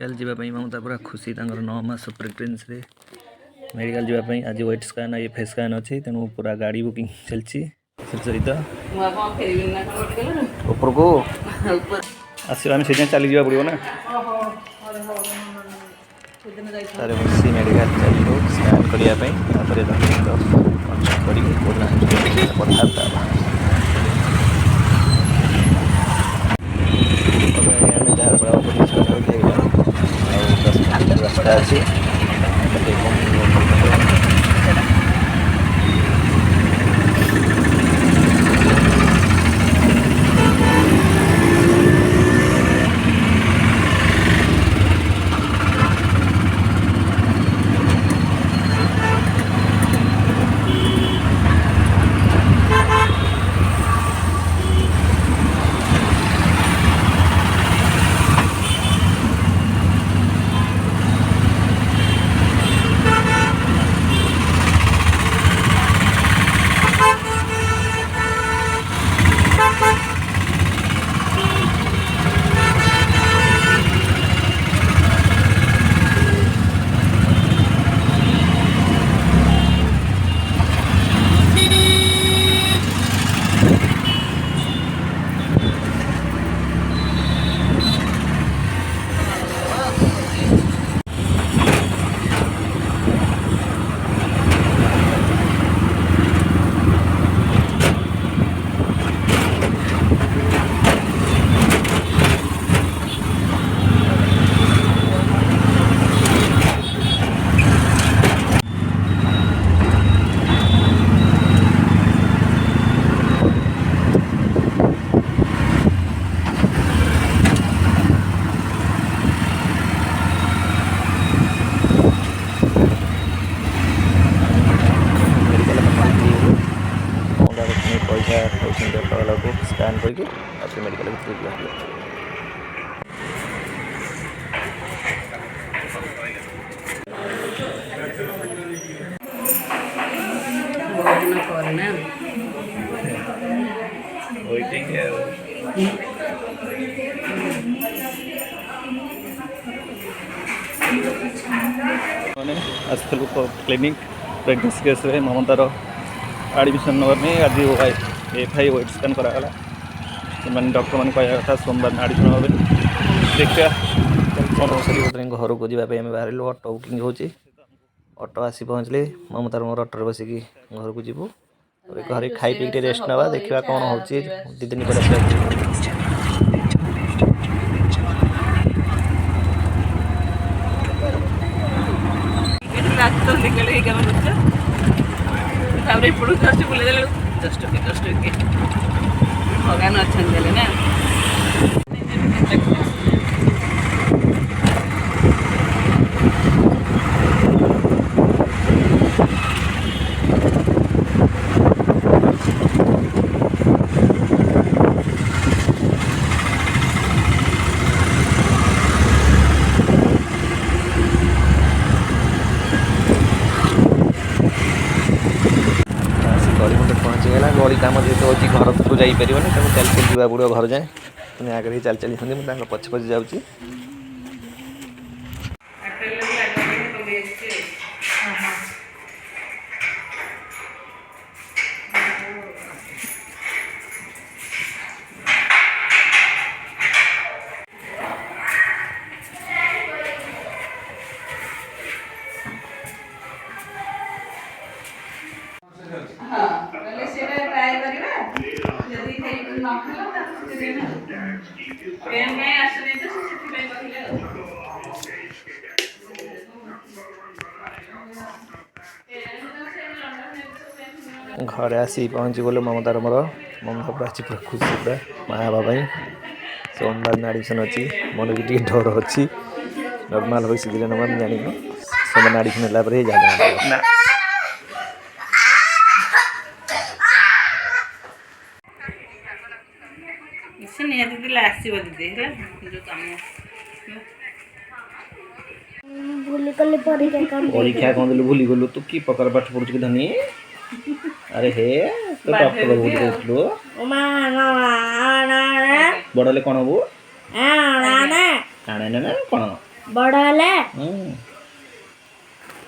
Medical जावाई ममता पूरा खुशी 9 मास प्रेगनेंसी मेडिकल जावाई आज वेट स्कान ये फेस स्कान अच्छी तेणु पूरा गाड़ी बुकिंग चलती सहित ऊपर को आसवा आम से चली जा पड़ो ना तारे बसी मेडिकल चलो स्कान करने कथबार्ता रास्ता अच्छी स्कान करके मेडिकल क्लिनिक प्रेगनेंसी केस ममतार एडमिशन नगरनी आज एफआई वेट स्कान कराला डॉक्टर मैंने कहवा कथा सोमवार एडमिशन हम देखा घर को जावाई आम बाहर ऑटो बुकिंग हो ऑटो आसी पहुँचले ममतार मोर ऑटो बसिक घर को जीवु घर खाई पी रेस्ट नवा देखा कौन हो 2 दिन पर भगवान अच्छा ना पहुँचीगला गली कम जेहतु अच्छी घर को जापर चल चल जा पड़ो घर जाए पुणी आगे चल चली मुझे पछे पछे जाऊँगी घर आसी पहुँची गलु ममतार मोर ममता पूरा पूरा खुशी पूरा माँ बाबा सोमवार एडमिशन अच्छी मन भी टे डर अच्छी नर्माल हो नंबर जान सोमवार एडमिशन है परीक्षा कौन भूली गलु तू कि प्रकार पाठ पढ़ु कि धनी अरे हे तो डॉक्टर बाबू कहलु बड़ले कौन हबू आने ना कौन बड़ा ले हम्म,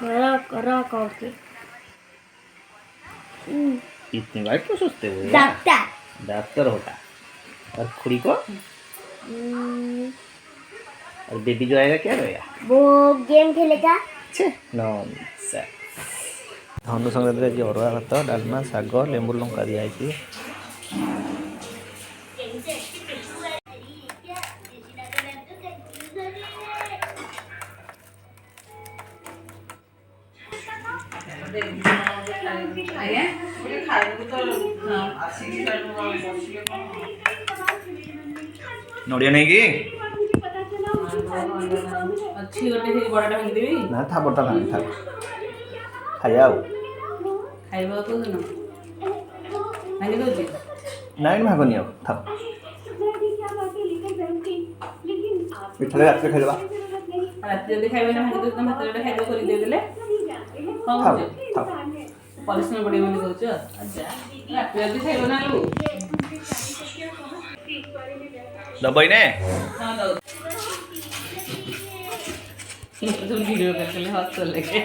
बड़ा करा करके इतनी वाइट क्यों सोचते हो यार? डॉक्टर डॉक्टर होता। और खुड़ी को और बेबी जो आएगा क्या रहेगा? वो गेम खेलेगा नॉनसेंस। धनु संक्रांति आज अरुआ भात डालमा शाग लेंबू लंका दिखाई। ଆଜ୍ଞା ଗୋଟେ ଖାଇବାକୁ ତ ଆସିକି ବସିଲେ କ'ଣ नड़िया नहीं की ଅଛି ଗୋଟେ ସେଇ ବଡ଼ଟା ଭାଙ୍ଗିଦେବି ना था बता था था खाया आओ ଖାଇବା କୋଉଦିନ ଭାଙ୍ଗି ଦେଉଛି नाइन भाग नहीं आओ था पिछले रात से खाइबा ରାତି ଯଦି ଖାଇବେ ନା ଭାଙ୍ଗି ଦେଉଛି ତମେ ଭାତ ଗୋଟେ ଖାଇଦେବ କରି ଦେଇଦେଲେ କ'ଣ था କହୁଛ था ପରିଶ୍ରମ ପଡ଼ିବ ବୋଲି କହୁଛ ରାତି ଯଦି ଖାଇବ ନା ଆଳୁ दबाई ने ହଁ ଦଉଛି तुम वीडियो करके हंस लगे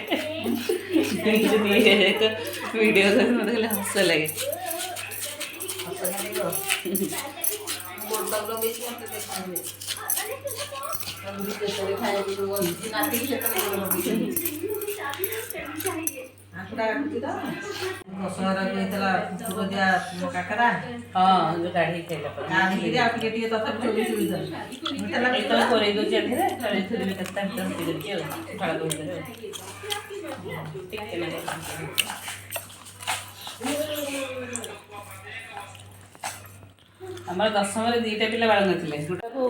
वीडियो करके मतलब हंस लगे କାକରା ହଁ ଯୋଉ କାଢ଼ି ଖାଇଲା କାଢ଼ିକିରି ଆଉ ଟିକେ ଟିକେ ତଥାପି ଚୋବେଇ ଚୋବେଇ ଦେବେ। ତ କରେଇ ଦେଉଛି ଏଥିରେ ଥୋଇଦେବି କେତେ ଭିତରେ ରଖି ଦେଉଛି ଆଉ ଫାଳ ଭିତରେ ଟିକେ ନାଇଁ ଆମର ଦଶମରେ ଦୁଇଟା ପିଲା ବାଳୁଙ୍ଗା ଥିଲେ ଗୋଟାକୁ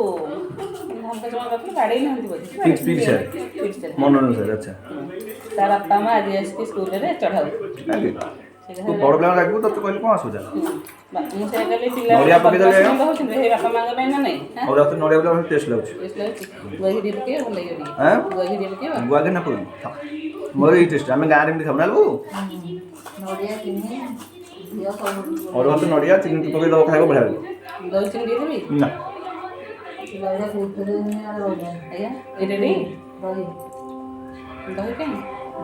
ଧାନ ଜମା କରିଥିଲେ ବାଡ଼େଇ ନାହାନ୍ତି ବୋଧେ स्पीड से ପିଟ୍ ଥିଲେ। मन अनुसार अच्छा ତା ବାପା ମା ଆଜି ଆସିକି ସ୍କୁଲରେ ଚଢ଼ାଉ तू बड़ पिला लागू तो कहली कौन असुविधा ମୁଁ ସେଇଆ କହିଲି ପିଲା ନଡ଼ିଆ ପକେଇଦେଲେ ବଦମାସି ହେଉଛନ୍ତି ସେଇ बापा ମାଙ୍କ ପାଇଁ ନା ନାହିଁ और तो नड़िया पिला टेस्ट लाଗୁଛି ଗୁଆ ଘିରି ପକେଇବ ଭଲ ଲାଗିବ ଟିକେ हैं ଗୁଆ ଘିରି ପକେଇବ गुआ के ना पड़ मोर ही टेस्ट हमें गारे में खाऊ ना लगू ନଡ଼ିଆ ଚିନି ଘିଅ ସବୁ और तो नड़िया चिनी पके दो खाइबो बढ़िया लागो ଦହି ଚିନି ଦେଇଦେବି ना ଲଙ୍କା କୋଉଥିରେ ରହିବ ଆଜ୍ଞା ଏଇଟା ଟି ଦହି ଦହି କାଇଁ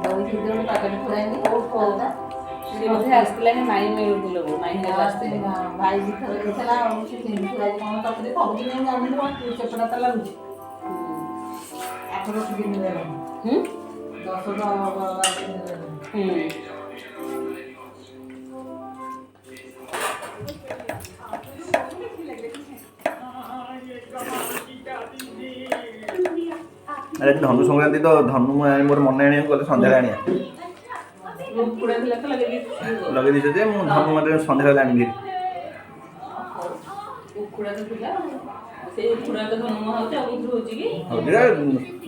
ଦହି ଭିତରେ ମୁଁ ପ୍ୟାକେଟ୍ ପୁରାଇନି ଅଲଗା ସିଏ ବୋଧେ ଆସିଥିଲା ସେ ମାଇଁ ମିଳୁଥିଲ ମାଇଁ ହେରିକା ଆସିଥିଲେ ଭାଇ ଥରେ ଦେଇଥିଲା ଆଉ ସେ ଚିନି ପୁରାଇ କ'ଣ ତରକାରୀ ସବୁଦିନ ମୁଁ ଜାଣିନି କ'ଣ ଚେପଟା ତ ଲାଗୁଛି 8-10 ଦିନ ହେଲାଣି ହୁଁ 10-12 ଦିନ ହେଲାଣି अरे धनु संक्रांति तो धनु मोर मन आने गले संध्या आनिया କୁକୁଡ଼ା ଥିଲା ତ ଲଗେଇ लगे दिसे जे मु धनु मते संध्या आनी କୁକୁଡ଼ା ତ ଥିଲା ସେଇ କୁକୁଡ଼ା ତ ଧନୁ ହେଉଛି ଆଉ କୋଉଥିରୁ ହେଉଛି କି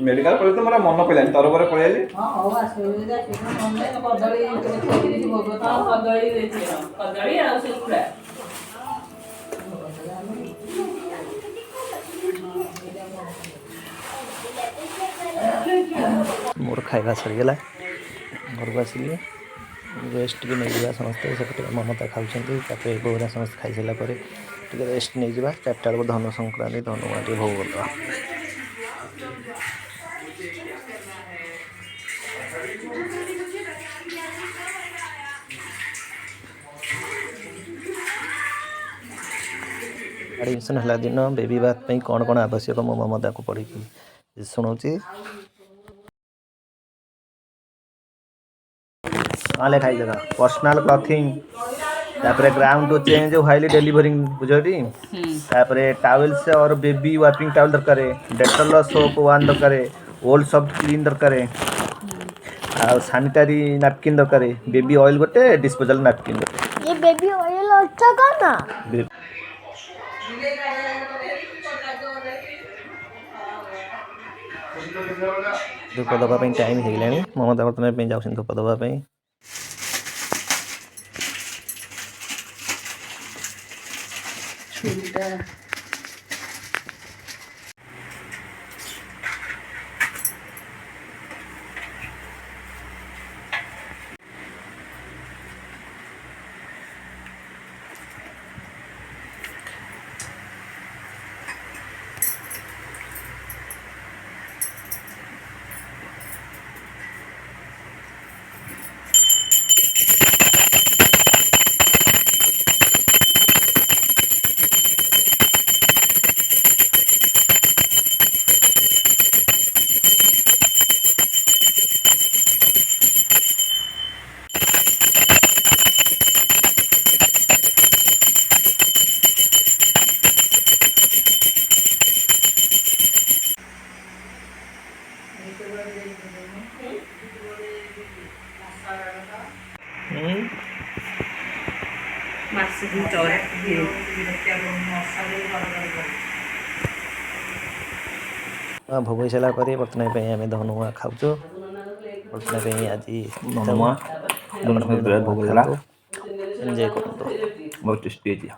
मेडिकल पड़े तो मोर मन पड़ानी तरफ पड़े ହଁ ହଉ ଆସିବେ ଯଦି ଆସିବେ ନହେଲେ କଦଳୀ ଥୋଇକିରି ଭୋଗ ତ ହଁ କଦଳୀ ଦେଇଥିଲେ ହଁ କଦଳୀ ଆଉ ସେ କୁକୁଡ଼ା मोर खाଇବା सरीगला घर को आसिली रेस्ट भी नहीं जावा समस्ते सेपटे ममता खाऊँ बोरा समस्त खाई सारापर टे रेस्ट नहीं जावा 4टा बेलू धनु संक्रांति धनु टे भोग करदे एडमिशन है दिन बेबी बात कौन कौन आवश्यक मो ममता को पढ़ी शुणाऊँ हाँ खाई जगह पर्सनाल क्लथिंग तापर ground to change while delivering बुझी तापर टावेल्स और बेबी वाइपिंग टावल दरकार डेटल सोप 1 दरकार ओल्ड सॉफ्ट क्लीन दरकार आ सैनिटरी नैपकिन दरकार बेबी ऑयल गोटे डिस्पोजल नैपकिन ये बेबी ऑयल अच्छा करना धूप दवाई टाइम हो गला ममता बर्तमान जाऊँ धूप दवाई ଛୁରୀଟା ମାସେ ଚରେ ଭୋଗ ହେଇସାରିଲା ପରେ ବର୍ତ୍ତମାନ ପାଇଁ ଆମେ ଧନୁଆ ଖାଉଛୁ। ବର୍ତ୍ତମାନ ପାଇଁ ଆଜି ଧନୁଆ ଭୋଗ ହେଇଗଲା ଏନ୍ଜୟ କରନ୍ତୁ। ବହୁତ ଟେଷ୍ଟି ହେଇଛି।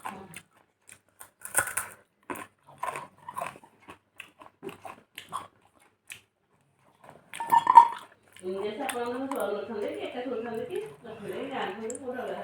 ଆପଣଙ୍କର